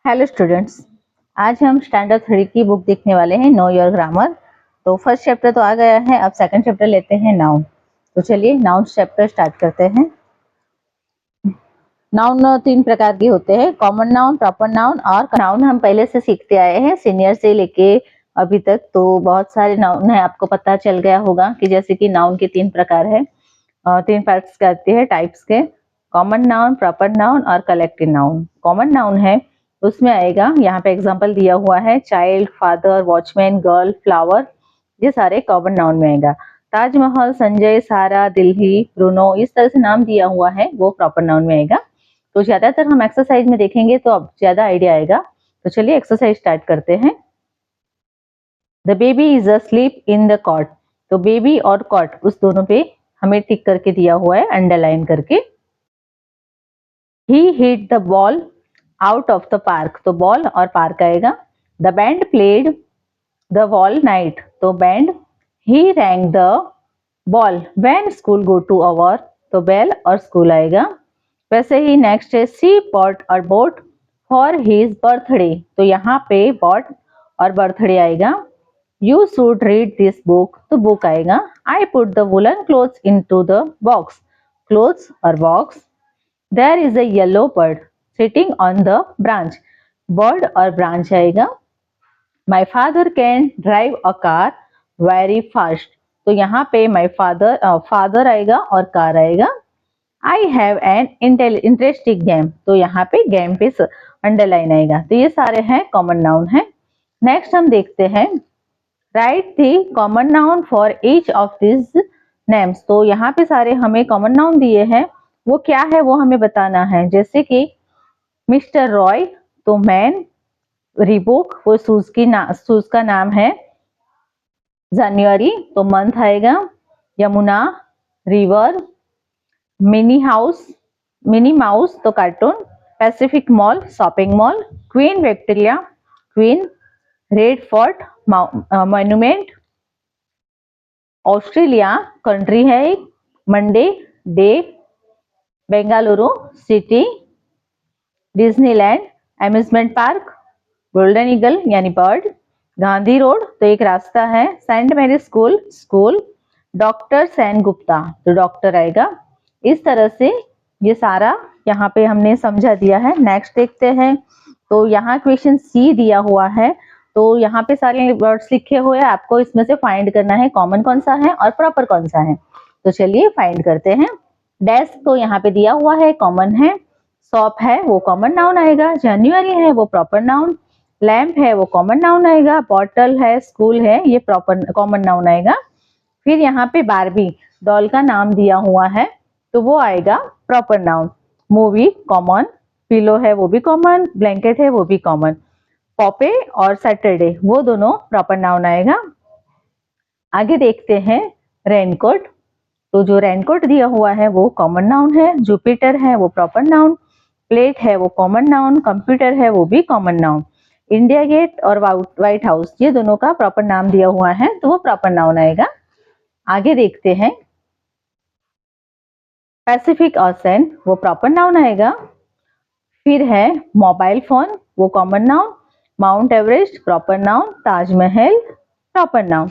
Hello students, आज हम standard 3 की बुक देखने वाले हैं नो योर ग्रामर। तो फर्स्ट चैप्टर तो आ गया है, अब सेकंड चैप्टर लेते हैं नाउन। तो चलिए नाउन चैप्टर स्टार्ट करते हैं। नाउन तीन प्रकार के होते हैं, कॉमन नाउन, प्रॉपर नाउन और नाउन। हम पहले से सीखते आए हैं सीनियर से लेके अभी तक, तो बहुत सारे नाउन है, आपको पता चल गया होगा कि जैसे कि नाउन के तीन प्रकार है, तीन पार्ट्स करते हैं टाइप्स के, कॉमन नाउन, प्रॉपर नाउन और कलेक्टिव नाउन। कॉमन नाउन है उसमें आएगा, यहाँ पे एग्जांपल दिया हुआ है, child, father, watchman, girl, flower, ये सारे कॉमन नाउन में आएगा। ताजमहल, संजय, सारा, दिल्ली, ब्रूनो, इस तरह से नाम दिया हुआ है वो प्रॉपर नाउन में आएगा। तो ज्यादातर हम एक्सरसाइज में देखेंगे तो अब ज्यादा आइडिया आएगा। तो चलिए एक्सरसाइज स्टार्ट करते हैं। The baby is asleep in the cot. तो बेबी और कॉट उस दोनों पे हमें टिक करके दिया हुआ है, अंडरलाइन करके। He hit the ball out of the park। तो बॉल और पार्क आएगा। The band played the all night। तो band. He rang the ball when school go to hour। तो बेल और स्कूल आएगा। वैसे ही नेक्स्ट है सी bought और बोट for his birthday। तो यहाँ पे bought और बर्थडे आएगा। You should read this book। तो बुक आएगा। I put the woolen clothes into the box। Clothes और box. There is a yellow bird sitting on the branch। Bird और branch आएगा। My father can drive a car very fast। तो यहाँ पे my father आएगा और car आएगा। I have an interesting game। तो यहाँ पे गेम पे अंडरलाइन आएगा। तो ये सारे हैं कॉमन नाउन है। नेक्स्ट हम देखते हैं, right the common noun for each of this names. तो यहाँ पे सारे हमें कॉमन नाउन दिए हैं, वो क्या है वो हमें बताना है। जैसे कि मिस्टर रॉय तो मैन, रिबोक वो शूज का नाम है, जनवरी तो मंथ आएगा, यमुना रिवर, मिनी माउस तो cartoon, Pacific mall shopping mall, Queen Victoria queen, Red Fort monument, Australia country है एक, Monday day, Bengaluru city, Disneyland amusement park, golden eagle यानी बर्ड, गांधी रोड तो एक रास्ता है, Saint Mary school, doctor Sen Gupta तो डॉक्टर आएगा। इस तरह से ये सारा यहाँ पे हमने समझा दिया है। नेक्स्ट देखते हैं, तो यहाँ क्वेश्चन सी दिया हुआ है, तो यहाँ पे सारे वर्ड्स लिखे हुए हैं, आपको इसमें से फाइंड करना है कॉमन कौन सा है और प्रॉपर कौन सा है। तो चलिए फाइंड करते हैं। डेस्क तो यहाँ पे दिया हुआ है, कॉमन है। शॉप है वो कॉमन नाउन आएगा। जनवरी है वो प्रॉपर नाउन। लैम्प है वो कॉमन नाउन आएगा। बॉटल है, स्कूल है, ये प्रॉपर कॉमन नाउन आएगा। फिर यहाँ पे बारबी डॉल का नाम दिया हुआ है, तो वो आएगा proper noun. Movie common, pillow है वो भी कॉमन, ब्लैंकेट है वो भी कॉमन। पॉपे और सैटरडे वो दोनों प्रॉपर नाउन आएगा। आगे देखते हैं रेनकोट, तो जो रेनकोट दिया हुआ है वो कॉमन नाउन है। जुपिटर है वो प्रॉपर नाउन। प्लेट है वो कॉमन नाउन। कंप्यूटर है वो भी कॉमन नाउन। इंडिया गेट और व्हाइट हाउस ये दोनों का प्रॉपर नाम दिया हुआ है, तो वो प्रॉपर नाउन आएगा। आगे देखते हैं, पैसिफिक ओशन वो प्रॉपर नाउन आएगा। फिर है मोबाइल फोन वो common noun. Mount Everest proper noun. Taj Mahal proper noun.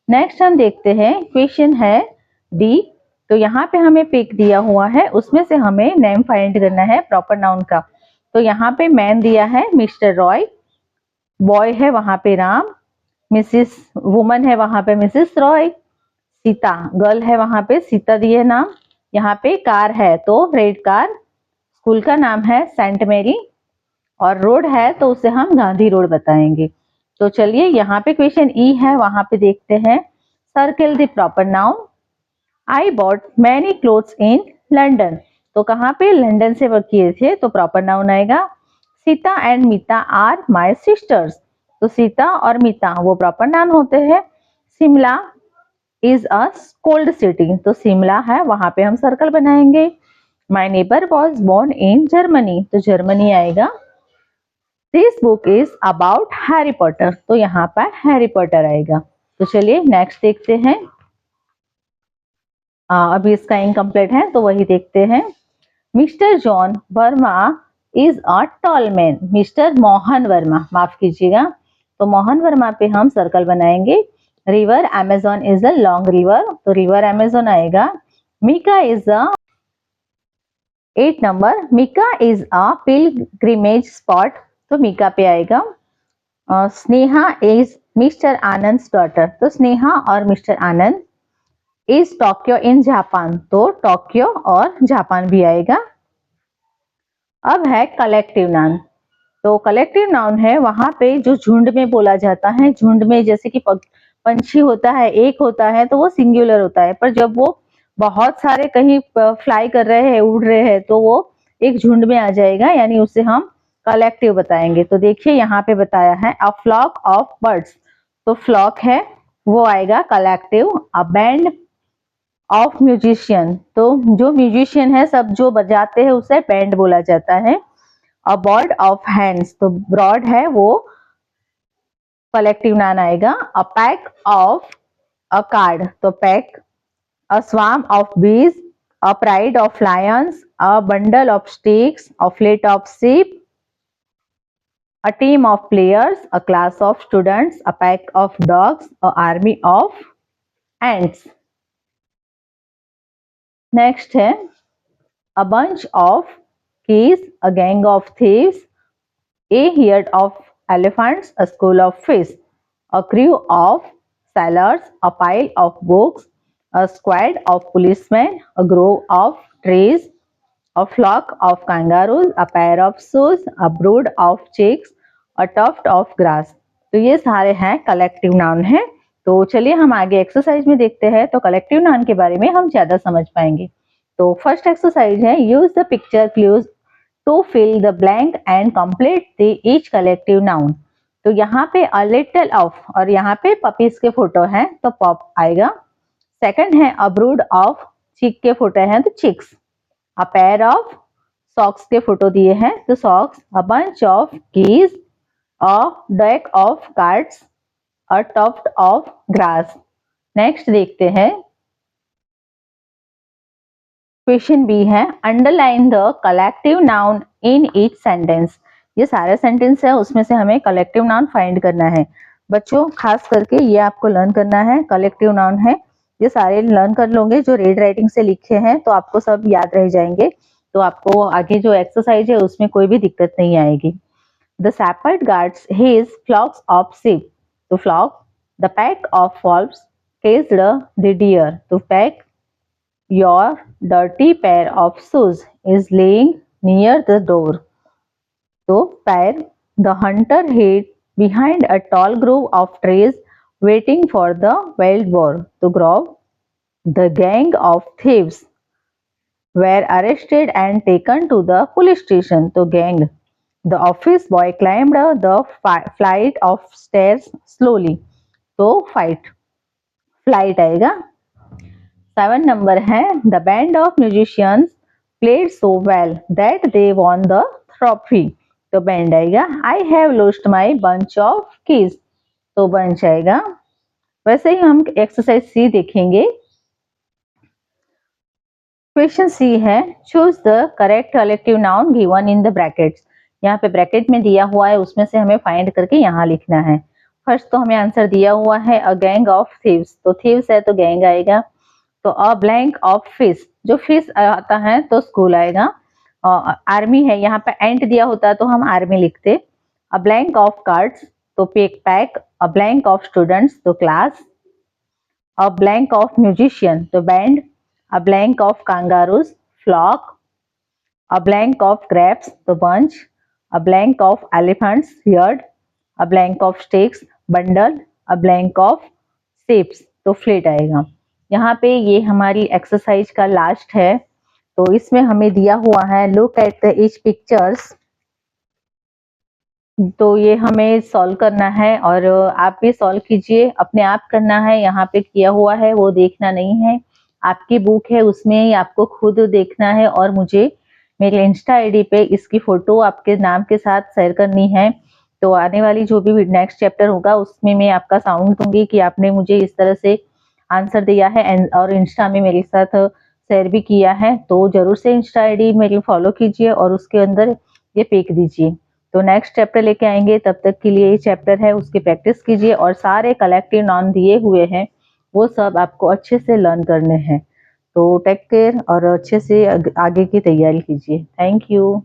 Next हम देखते हैं, क्वेश्चन है डी, तो यहाँ पे हमें पिक दिया हुआ है, उसमें से हमें नेम फाइंड करना है प्रॉपर नाउन का। तो यहाँ पे मैन दिया है मिस्टर रॉय, बॉय है वहां पे राम, मिसिस वुमन है वहां पे मिसिस रॉय, सीता गर्ल है वहां पे सीता दिए नाम। यहाँ पे कार है तो रेड कार, स्कूल का नाम है सेंट मैरी, और रोड है तो उसे हम गांधी रोड बताएंगे। तो चलिए यहाँ पे क्वेश्चन ई है, वहां पे देखते हैं, circle the proper noun. I bought many clothes in London, तो कहाँ पे लंदन से वर्क किए थे, तो प्रॉपर नाउन आएगा। Sita and Mita are my sisters, तो सीता और मीता वो प्रॉपर नाउन होते हैं। Shimla is a cold city, तो शिमला है वहां पे हम सर्कल बनाएंगे। My neighbour was born in Germany, तो जर्मनी आएगा। This book is about Harry Potter, तो यहाँ पर हैरी पॉटर आएगा। तो चलिए नेक्स्ट देखते हैं, अभी इसका इनकम्प्लीट है तो वही देखते हैं। Mister John Verma is a tall man. Mister Mohan Verma, माफ कीजिएगा, तो मोहन वर्मा पे हम सर्कल बनाएंगे। River Amazon is a long river, तो रिवर अमेजोन आएगा। Mecca is a 8 number, Mecca is a pilgrimage spot, तो मीका पे आएगा। Sneha is mister Anand daughter, तो स्नेहा और mister Anand. Is Tokyo in Japan, तो टोक्यो और जापान भी आएगा। अब है कलेक्टिव नाउन, तो कलेक्टिव नाउन है वहां पे जो झुंड में बोला जाता है। झुंड में जैसे कि पंछी होता है, एक होता है, तो वो सिंगुलर होता है, पर जब वो बहुत सारे कहीं फ्लाई कर रहे हैं, उड़ रहे हैं, तो वो एक झुंड में आ जाएगा, यानी उसे हम कलेक्टिव बताएंगे। तो देखिए यहाँ पे बताया है अ फ्लॉक ऑफ बर्ड्स, तो फ्लॉक है वो आएगा collective. A band of musician, तो जो म्यूजिशियन है, सब जो बजाते हैं उसे बैंड बोला जाता है। अ बॉर्ड ऑफ हैंड्स, तो ब्रॉड है वो कलेक्टिव नाउन आएगा। A pack of a card, तो पैक। अ स्वार्म ऑफ बीज, a pride of Lions, a bundle of sticks, a fleet of ship, a team of players, a class of students, a pack of dogs, a army of ants. Next है a bunch of keys, a gang of thieves, a herd of elephants, a school of fish, a crew of sailors, a pile of books, a squad of policemen, a grove of trees, a flock of kangaroos, a pair of shoes, a brood of chicks, a tuft of grass। तो ये सारे हैं collective noun हैं। तो चलिए हम आगे exercise में देखते हैं, तो कलेक्टिव नाउन के बारे में हम ज्यादा समझ पाएंगे। तो फर्स्ट एक्सरसाइज है use the picture clues to fill the blank and complete the each collective noun. तो यहाँ पे अ लिटिल ऑफ, और यहाँ पे पपीज के फोटो हैं, तो पॉप आएगा। सेकंड है अ ब्रूड ऑफ, चिक के फोटो हैं, तो chicks. A pair of, socks के फोटो दिए हैं, तो socks. A bunch of keys, a deck of cards, a tuft of grass. Next देखते हैं क्वेश्चन बी है underline the collective noun in each sentence. ये सारे सेंटेंस है, उसमें से हमें कलेक्टिव नाउन फाइंड करना है। बच्चों खास करके ये आपको लर्न करना है, कलेक्टिव नाउन है, ये सारे लर्न कर लोगे जो रेड राइटिंग से लिखे हैं, तो आपको सब याद रह जाएंगे, तो आपको आगे जो एक्सरसाइज है उसमें कोई भी दिक्कत नहीं आएगी। The shepherd guards his flocks of sheep, तो flock। The pack of wolves caged the deer, to pack। your dirty pair of shoes is laying near the door, तो pair। the hunter hid behind a tall grove of trees waiting for the wild boar, to grove। the gang of thieves were arrested and taken to the police station, to gang। the office boy climbed the flight of stairs slowly, तो fight, flight आएगा। 7 number है the band of musicians played so well that they won the trophy, तो band आएगा। I have lost my bunch of keys, तो bunch आएगा। वैसे ही हम exercise सी देखेंगे। क्वेश्चन सी है choose the correct collective noun given in the brackets. यहाँ पे ब्रैकेट में दिया हुआ है, उसमें से हमें फाइंड करके यहाँ लिखना है। फर्स्ट तो हमें आंसर दिया हुआ है अ गैंग ऑफ थीव्स, तो थीव्स है तो गैंग आएगा। तो अ ब्लैंक ऑफ फिश, जो फिश आता है तो स्कूल आएगा। आर्मी है, यहाँ पे एंट दिया होता तो हम आर्मी लिखते। अ ब्लैंक ऑफ कार्ड्स, तो pack. A blank of students, तो class. A blank of musician, तो band. A blank of kangaroos, flock. A blank of grapes, तो bunch. A blank of elephants, herd। A blank of sticks, bundle. A blank of ships, तो fleet आएगा। यहाँ पे ये हमारी exercise का last है, तो इसमें हमें दिया हुआ है look at the each pictures, तो ये हमें सॉल्व करना है और आप भी सॉल्व कीजिए, अपने आप करना है। यहाँ पे किया हुआ है वो देखना नहीं है, आपकी बुक है उसमें आपको खुद देखना है, और मुझे मेरे इंस्टा आईडी पे इसकी फोटो आपके नाम के साथ शेयर करनी है। तो आने वाली जो भी नेक्स्ट चैप्टर होगा उसमें मैं आपका साउंड दूंगी कि आपने मुझे इस तरह से आंसर दिया है और इंस्टा में मेरे साथ शेयर भी किया है। तो जरूर से इंस्टा आईडी मेरी फॉलो कीजिए और उसके अंदर ये फेंक दीजिए। तो नेक्स्ट चैप्टर लेके आएंगे, तब तक के लिए ये चैप्टर है उसकी प्रैक्टिस कीजिए और सारे कलेक्टिव नाउन दिए हुए हैं वो सब आपको अच्छे से लर्न करने हैं। तो टेक केयर और अच्छे से आगे की तैयारी कीजिए। Thank you.